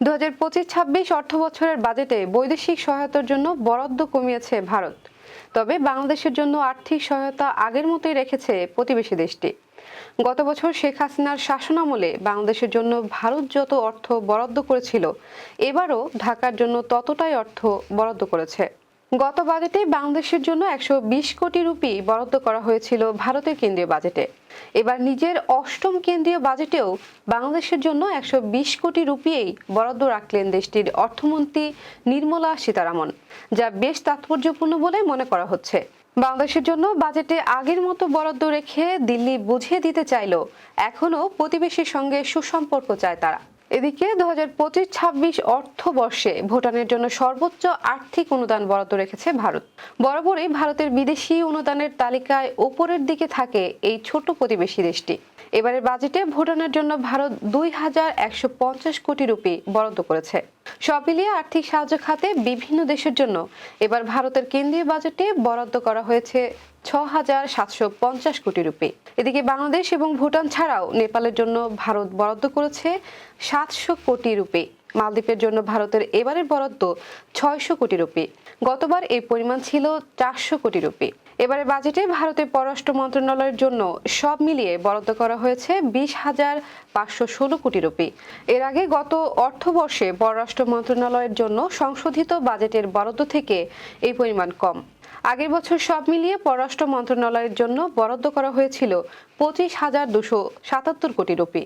2025-26 অর্থবছরের বাজেটে বৈদেশিক সহায়তার জন্য বরাদ্দ কমিয়েছে ভারত। তবে বাংলাদেশের জন্য আর্থিক সহায়তা আগের মতোই রেখেছে প্রতিবেশী দেশটি। গত বছর শেখ হাসিনার শাসনামলে বাংলাদেশের জন্য ভারত যত অর্থ বরাদ্দ করেছিল, এবারও ঢাকার জন্য ততটাই অর্থ বরাদ্দ করেছে। গত বাজেটে বাংলাদেশের জন্য 120 কোটি রুপি বরাদ্দ করা হয়েছিল ভারতের কেন্দ্রীয় বাজেটে। এবার নিজের অষ্টম কেন্দ্রীয় বাজেটেও বাংলাদেশের জন্য 120 কোটি রুপিয়েই বরাদ্দ রাখলেন দেশটির অর্থমন্ত্রী নির্মলা সীতারামন, যা বেশ তাৎপর্যপূর্ণ বলে মনে করা হচ্ছে। বাংলাদেশের জন্য বাজেটে আগের মতো বরাদ্দ রেখে দিল্লি বুঝিয়ে দিতে চাইলেও এখনও প্রতিবেশীর সঙ্গে সুসম্পর্ক চায় তারা। এদিকে 2025-26 অর্থবর্ষে ভুটানের জন্য সর্বোচ্চ আর্থিক অনুদান বরাদ্দ রেখেছে ভারত। বরাবরই ভারতের বিদেশি অনুদানের তালিকায় ওপরের দিকে থাকে এই ছোট প্রতিবেশী দেশটি। এবারের বাজেটে ভুটানের জন্য ভারত 2150 কোটি রুপি বরাদ্দ করেছে। সব মিলিয়ে আর্থিক সাহায্য খাতে বিভিন্ন দেশের জন্য এবার ভারতের কেন্দ্রীয় বাজেটে বরাদ্দ করা হয়েছে 6750 কোটি রুপি। এদিকে বাংলাদেশ এবং ভুটান ছাড়াও নেপালের জন্য ভারত বরাদ্দ করেছে 700 কোটি রুপি। মালদ্বীপের জন্য ভারতের এবারের বরাদ্দ 600 কোটি রুপি। গতবার এই পরিমাণ ছিল 400 কোটি রুপি। এবারে বাজেটে ভারতের পররাষ্ট্র মন্ত্রণালয়ের জন্য সব মিলিয়ে বরাদ্দ করা হয়েছে 20,516 কোটি রুপি। এর আগে গত অর্থবর্ষে পররাষ্ট্র মন্ত্রণালয়ের জন্য সংশোধিত বাজেটের বরাদ্দ থেকে এই পরিমাণ কম। আগের বছর সব মিলিয়ে পররাষ্ট্র মন্ত্রণালয়ের জন্য বরাদ্দ করা হয়েছিল 25,277 কোটি রুপি।